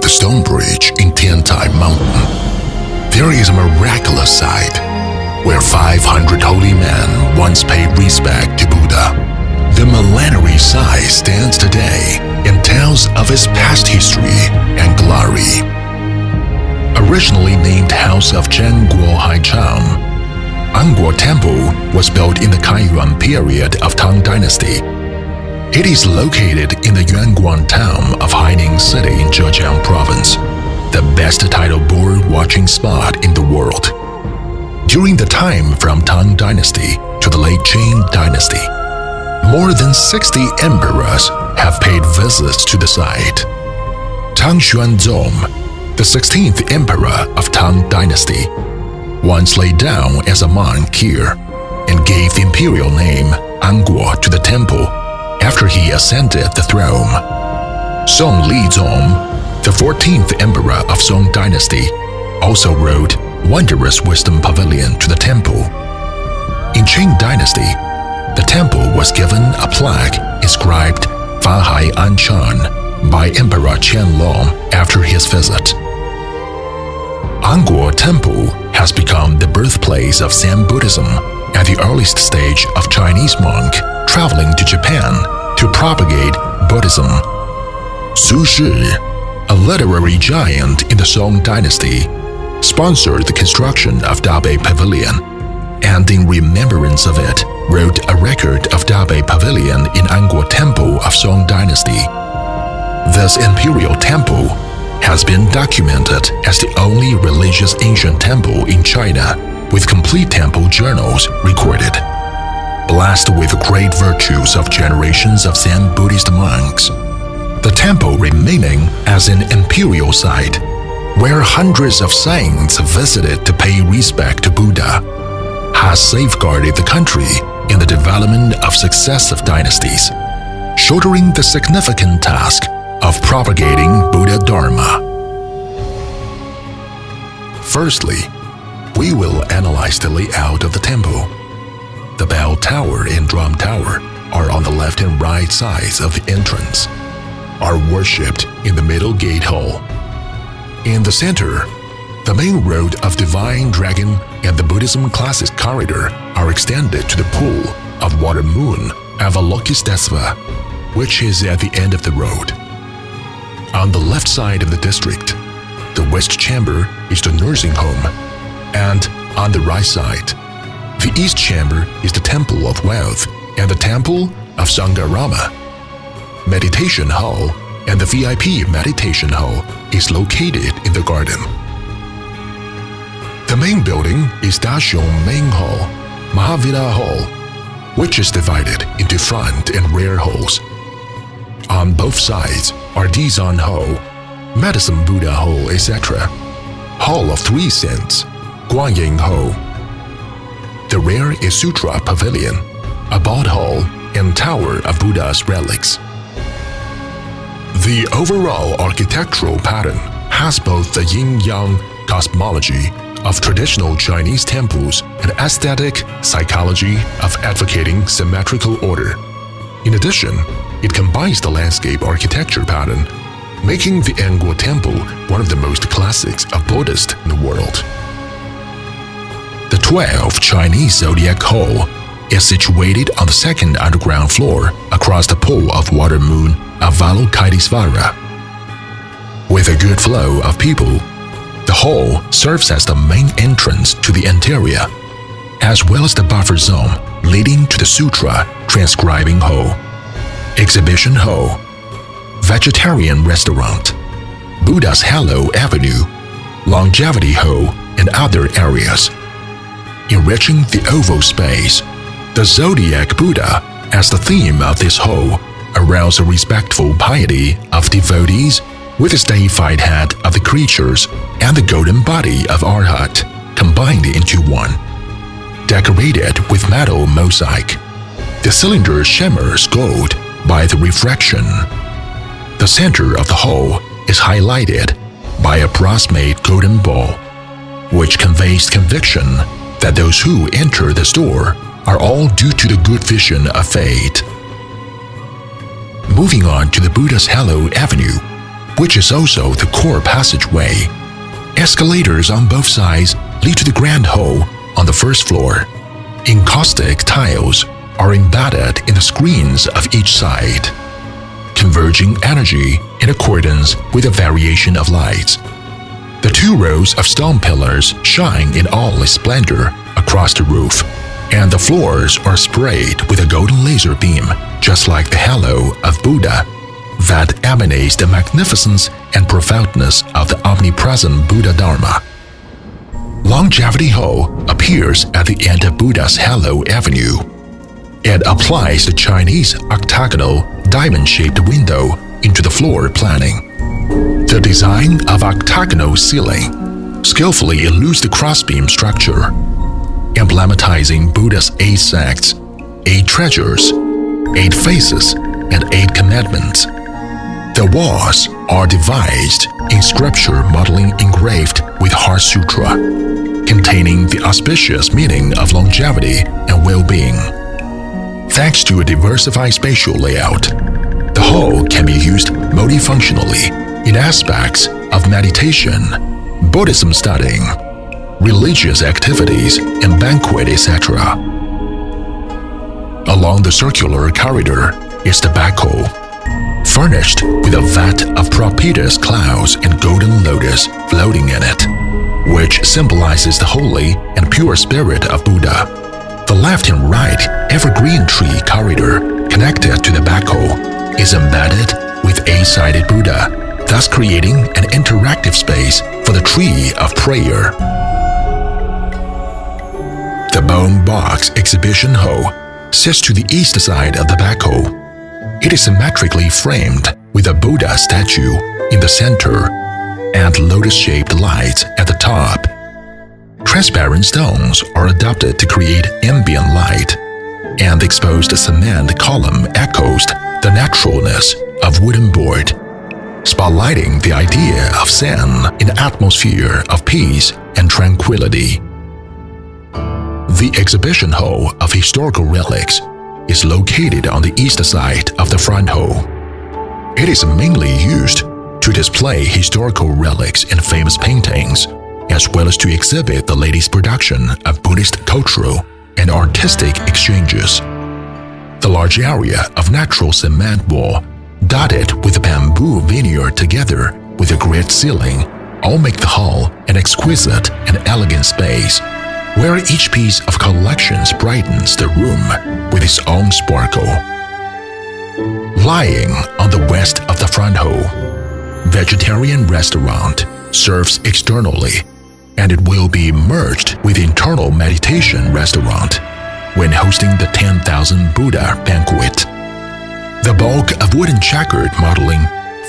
the stone bridge in Tiantai Mountain, there is a miraculous site where 500 holy men once paid respect to Buddha. The millenary site stands today and tells of its past history and glory. Originally named House of Ann Guo Ann Guo Temple was built in the Kaiyuan period of Tang Dynasty. It is located in the Yuanguan town of Haining City in Zhejiang Province, the best tidal bird watching spot in the world. During the time from Tang Dynasty to the late Qing Dynasty, more than 60 emperors have paid visits to the site. Tang Xuanzong, the 16th emperor of Tang Dynasty, once lay down as a monk here and gave the imperial name Anguo to the temple after he ascended the throne. Song Lizong, the 14th emperor of Song Dynasty, also wrote Wondrous Wisdom Pavilion to the temple. In Qing Dynasty, the temple was given a plaque inscribed Fanhai Anchan by Emperor Qianlong after his visit. Ann Guo Temple has become the birthplace of Zen Buddhism at the earliest stage of Chinese monk traveling to Japan to propagate Buddhism. Su Shi, a literary giant in the Song Dynasty, sponsored the construction of Dabei Pavilion, and in remembrance of it, wrote a record of Dabei Pavilion in Ann Guo Temple of Song Dynasty. This imperial temple has been documented as the only religious ancient temple in China with complete temple journals recorded. Blessed with the great virtues of generations of Zen Buddhist monks, the temple remaining as an imperial site where hundreds of saints visited to pay respect to Buddha has safeguarded the country in the development of successive dynasties, shouldering the significant task of propagating Buddha Dharma. Firstly, we will analyze the layout of the temple. The bell tower and drum tower are on the left and right sides of the entrance, are worshipped in the middle gate hall. In the center, the main road of Divine Dragon and the Buddhism Classes corridor are extended to the pool of Water Moon Avalokitesvara, which is at the end of the road. On the left side of the district, the West Chamber is the nursing home, and on the right side, the East Chamber is the Temple of Wealth and the Temple of Sangharama. Meditation Hall and the VIP Meditation Hall is located in the garden. The main building is Daxiong Main Hall, Mahavira Hall, which is divided into front and rear halls. On both sides are Dizan Hall, Medicine Buddha Hall, etc., Hall of Three Saints, Guanyin Hall. The rear is Sutra Pavilion, Abode Hall, and Tower of Buddha's Relics. The overall architectural pattern has both the yin-yang cosmology of traditional Chinese temples and aesthetic psychology of advocating symmetrical order. In addition, it combines the landscape architecture pattern, making the Ann Guo Temple one of the most classics of Buddhists in the world. The 12th Chinese Zodiac Hall is situated on the second underground floor across the pool of Water Moon Avalokitesvara. With a good flow of people, the hall serves as the main entrance to the interior, as well as the buffer zone leading to the Sutra Transcribing Hall, Exhibition Hall, Vegetarian Restaurant, Buddha's Hello Avenue, Longevity Hall, and other areas. Enriching the oval space, the Zodiac Buddha as the theme of this hall arouse a respectful piety of devotees with the deified head of the creatures and the golden body of Arhat combined into one. Decorated with metal mosaic, the cylinder shimmers gold by the refraction. The center of the hall is highlighted by a brass-made golden ball, which conveys conviction that those who enter the store are all due to the good vision of fate. Moving on to the Buddha's Hello Avenue, which is also the core passageway. Escalators on both sides lead to the grand hall on the first floor. Encaustic tiles are embedded in the screens of each side, converging energy in accordance with the variation of lights. The 2 rows of stone pillars shine in all its splendor across the roof, and the floors are sprayed with a golden laser beam, just like the halo of Buddha, that emanates the magnificence and profoundness of the omnipresent Buddha Dharma. Longevity Hall appears at the end of Buddha's Halo Avenue. It applies the Chinese octagonal diamond-shaped window into the floor planning. The design of octagonal ceiling skillfully eludes the crossbeam structure, emblematizing Buddha's 8 sects, 8 treasures, 8 faces, and 8 commandments. The walls are devised in sculpture modeling engraved with Heart Sutra, containing the auspicious meaning of longevity and well-being. Thanks to a diversified spatial layout, the hall can be used multifunctionally in aspects of meditation, Buddhism studying, religious activities, and banquet, etc. Along the circular corridor is the back hall, furnished with a vat of propitious clouds and golden lotus floating in it, which symbolizes the holy and pure spirit of Buddha. The left and right evergreen tree corridor connected to the back hall is embedded with 8-sided Buddha, thus creating an interactive space for the tree of prayer. The Bone Box Exhibition Hall sits to the east side of the back hall. It is symmetrically framed with a Buddha statue in the center and lotus-shaped lights at the top. Transparent stones are adopted to create ambient light, and the exposed cement column echoes the naturalness of wooden board, spotlighting the idea of Zen in an atmosphere of peace and tranquility. The exhibition hall of historical relics is located on the east side of the front hall. It is mainly used to display historical relics and famous paintings, as well as to exhibit the latest production of Buddhist cultural and artistic exchanges. The large area of natural cement wall, dotted with a bamboo veneer together with a great ceiling, all make the hall an exquisite and elegant space, where each piece of collections brightens the room with its own sparkle. Lying on the west of the front hall, vegetarian restaurant serves externally, and it will be merged with internal meditation restaurant when hosting the 10,000 Buddha banquet. The bulk of wooden checkered modeling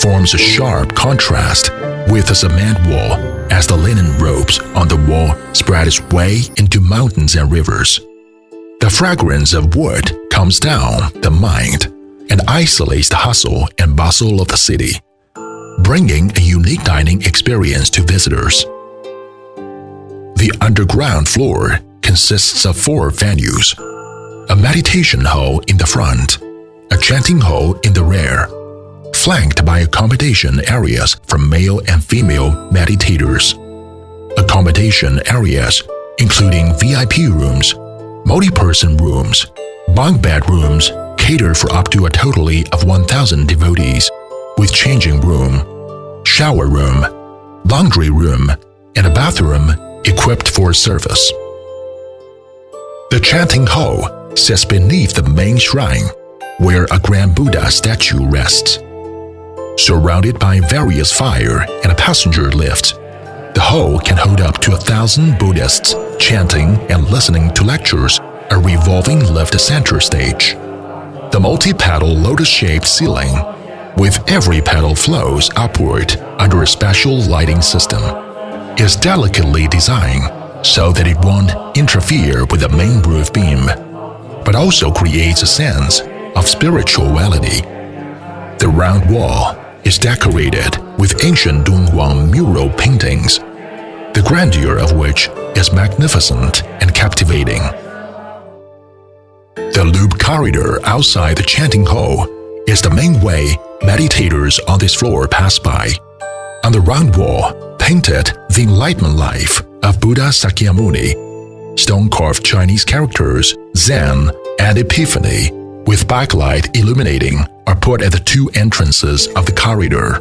forms a sharp contrast with the cement wall as the linen ropes on the wall spread its way into mountains and rivers. The fragrance of wood calms down the mind and isolates the hustle and bustle of the city, bringing a unique dining experience to visitors. The underground floor consists of 4 venues: a meditation hall in the front, a chanting hall in the rear, flanked by accommodation areas for male and female meditators. Accommodation areas including VIP rooms, multi-person rooms, bunk bed rooms cater for up to a total of 1,000 devotees, with changing room, shower room, laundry room, and a bathroom equipped for service. The chanting hall sits beneath the main shrine, where a grand Buddha statue rests. Surrounded by various fire and passenger lifts, the hall can hold up to 1,000 Buddhists chanting and listening to lectures, a revolving lift center stage. The multi-petal lotus-shaped ceiling, with every petal flows upward under a special lighting system, is delicately designed so that it won't interfere with the main roof beam, but also creates a sense of spirituality. The round wall is decorated with ancient Dunhuang mural paintings, the grandeur of which is magnificent and captivating. The loop corridor outside the chanting hall is the main way meditators on this floor pass by. On the round wall, painted the enlightenment life of Buddha Sakyamuni, stone-carved Chinese characters Zen and Epiphany, with backlight illuminating, are put at the two entrances of the corridor.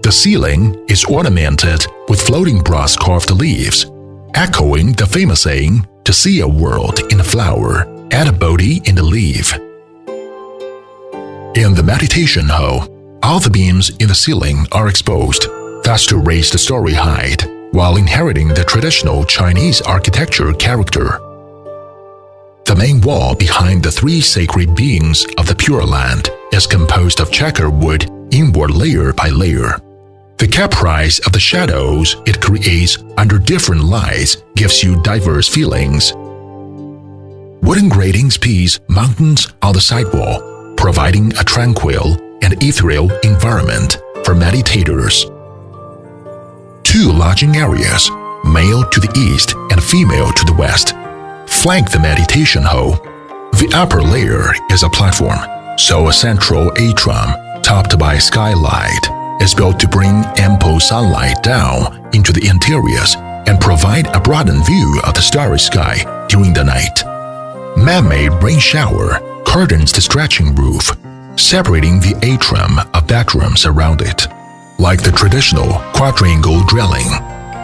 The ceiling is ornamented with floating brass carved leaves, echoing the famous saying, "To see a world in a flower and a Bodhi in the leaf." In the meditation hall, all the beams in the ceiling are exposed, thus to raise the story height, while inheriting the traditional Chinese architecture character. The main wall behind the three sacred beings of the Pure Land is composed of checkered wood inward layer by layer. The caprice of the shadows it creates under different lights gives you diverse feelings. Wooden gratings piece mountains on the sidewall, providing a tranquil and ethereal environment for meditators. Two lodging areas, male to the east and female to the west, flank the meditation hall. The upper layer is a platform, so a central atrium, topped by a skylight, is built to bring ample sunlight down into the interiors and provide a broadened view of the starry sky during the night. Man-made rain shower curtains the stretching roof, separating the atrium of bedrooms around it. Like the traditional quadrangle dwelling,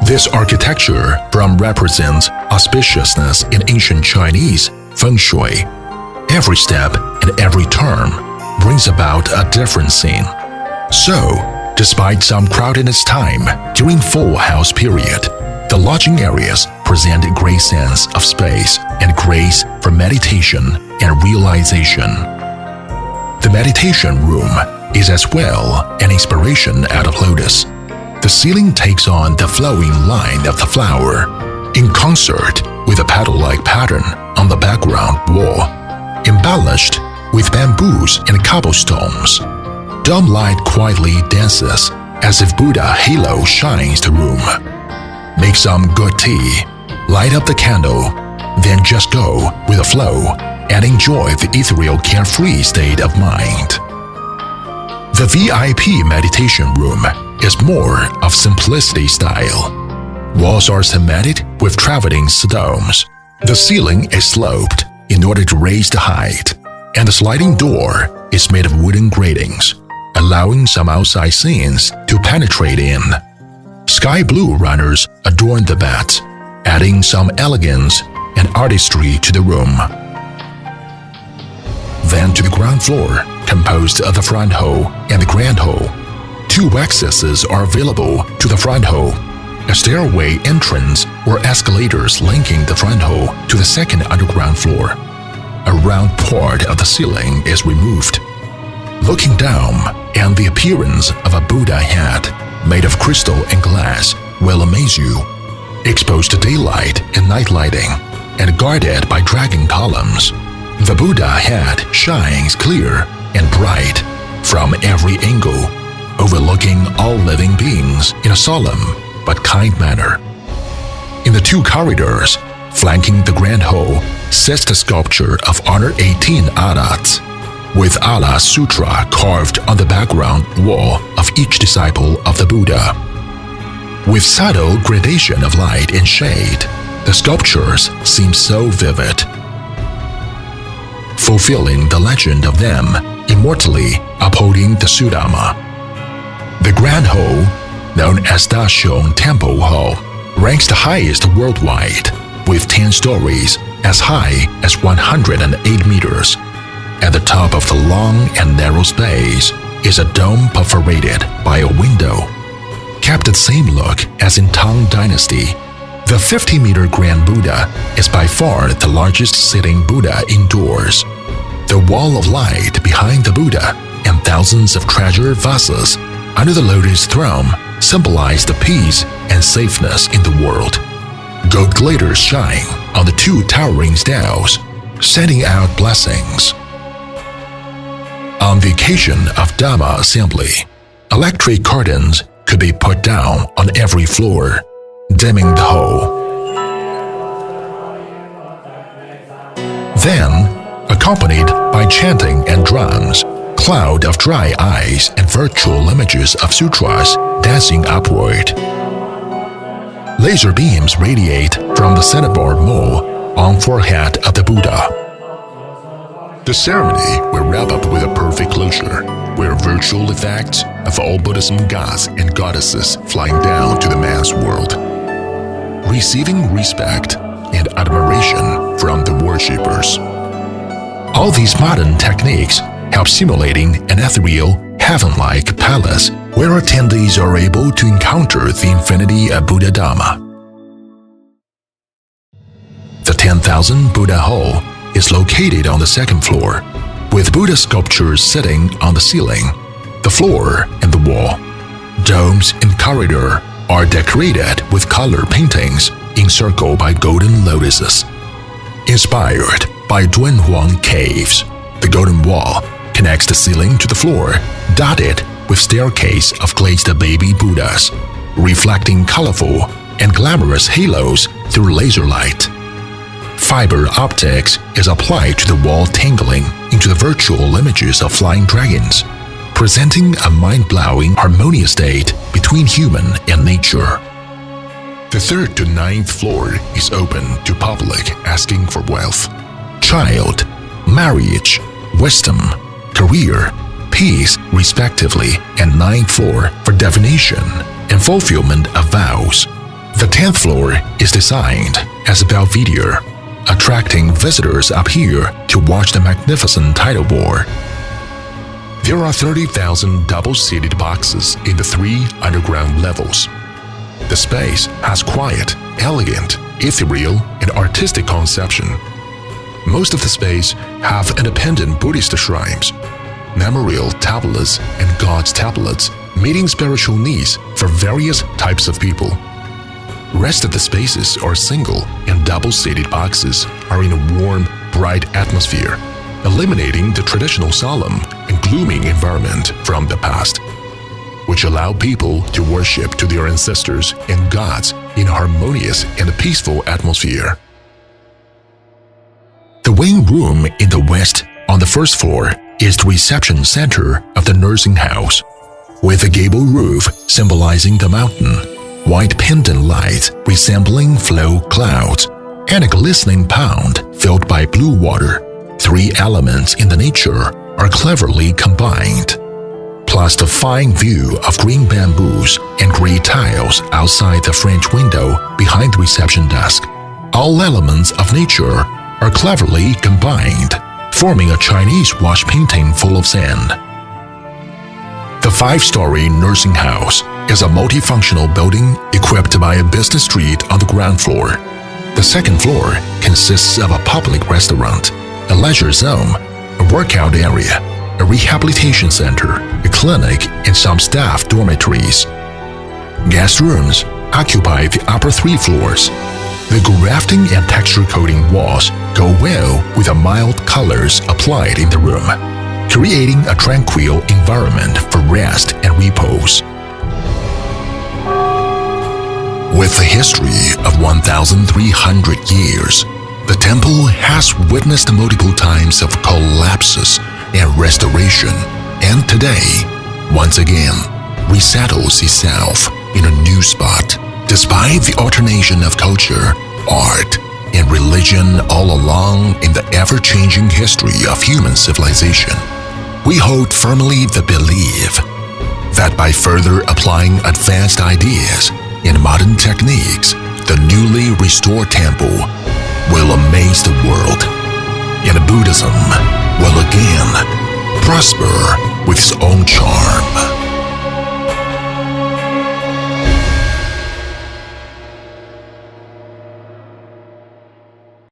this architecture represents auspiciousness in ancient Chinese feng shui. Every step and every turn brings about a different scene. So, despite some crowdedness time during full house period, the lodging areas present a great sense of space and grace for meditation and realization. The meditation room is as well an inspiration out of lotus. The ceiling takes on the flowing line of the flower, in concert with a petal-like pattern on the background wall, embellished with bamboos and cobblestones. Dome light quietly dances as if Buddha halo shines the room. Make some good tea, light up the candle, then just go with the flow and enjoy the ethereal carefree state of mind. The VIP meditation room is more of simplicity style. Walls are cemented with traveling stones. The ceiling is sloped in order to raise the height, and the sliding door is made of wooden gratings, allowing some outside scenes to penetrate in. Sky blue runners adorn the beds, adding some elegance and artistry to the room. Then to the ground floor, composed of the front hall and the grand hall. Two accesses are available to the front hall, a stairway entrance or escalators linking the front hall to the second underground floor. A round part of the ceiling is removed. Looking down, and the appearance of a Buddha head made of crystal and glass will amaze you, exposed to daylight and night lighting, and guarded by dragon columns. The Buddha head shines clear and bright from every angle, overlooking all living beings in a solemn but kind manner. In the two corridors, flanking the grand hall, sits the sculpture of Honor 18 Arhats, with Allah Sutra carved on the background wall of each disciple of the Buddha. With subtle gradation of light and shade, the sculptures seem so vivid, fulfilling the legend of them immortally upholding the Sudama. The Grand Hall, known as Daxiong Temple Hall, ranks the highest worldwide, with 10 stories as high as 108 meters. At the top of the long and narrow space is a dome perforated by a window, kept the same look as in Tang Dynasty. The 50-meter Grand Buddha is by far the largest sitting Buddha indoors. The wall of light behind the Buddha and thousands of treasure vases under the lotus throne symbolize the peace and safeness in the world. Gold glitters shine on the two towering staves, sending out blessings. On the occasion of Dhamma assembly, electric curtains could be put down on every floor, dimming the whole. Then, accompanied by chanting and drums, cloud of dry ice and virtual images of sutras dancing upward. Laser beams radiate from the cinnabar mole on forehead of the Buddha. The ceremony will wrap up with a perfect closure, where virtual effects of all Buddhism gods and goddesses flying down to the man's world, receiving respect and admiration from the worshippers. All these modern techniques help simulating an ethereal, heaven-like palace where attendees are able to encounter the infinity of Buddha Dharma. The 10,000 Buddha Hall is located on the second floor, with Buddha sculptures sitting on the ceiling, the floor, and the wall. Domes and corridor are decorated with color paintings encircled by golden lotuses. Inspired by Dunhuang Caves, the golden wall connects the ceiling to the floor, dotted with staircase of glazed baby Buddhas, reflecting colorful and glamorous halos through laser light. Fiber optics is applied to the wall, tangling into the virtual images of flying dragons, presenting a mind-blowing harmonious state between human and nature. The 3rd to 9th floor is open to public asking for wealth, child, marriage, wisdom, career, peace, respectively, and 9th floor for divination and fulfillment of vows. The 10th floor is designed as a belvedere, attracting visitors up here to watch the magnificent tidal war. There are 30,000 double-seated boxes in the 3 underground levels. The space has quiet, elegant, ethereal, and artistic conception. Most of the space have independent Buddhist shrines, memorial tablets, and God's tablets, meeting spiritual needs for various types of people. Rest of the spaces are single and double-seated boxes are in a warm, bright atmosphere, eliminating the traditional solemn and gloomy environment from the past, which allow people to worship to their ancestors and gods in a harmonious and peaceful atmosphere. The wing room in the west on the 1st floor is the reception center of the nursing house, with a gable roof symbolizing the mountain, white pendant lights resembling flow clouds, and a glistening pond filled by blue water. 3 elements in the nature are cleverly combined, plus the fine view of green bamboos and gray tiles outside the French window behind the reception desk. All elements of nature are cleverly combined, forming a Chinese wash painting full of sand. The 5-story nursing house is a multifunctional building equipped by a business street on the ground floor. The 2nd floor consists of a public restaurant, a leisure zone, a workout area, a rehabilitation center, a clinic, and some staff dormitories. Guest rooms occupy the upper 3 floors. The grafting and texture coating walls go well with the mild colors applied in the room, creating a tranquil environment for rest and repose. With a history of 1,300 years, the temple has witnessed multiple times of collapses and restoration, and today, once again, resettles itself in a new spot. Despite the alternation of culture, art, and religion all along in the ever-changing history of human civilization, we hold firmly the belief that by further applying advanced ideas and modern techniques, the newly restored temple will amaze the world, and Buddhism will again prosper with its own charm.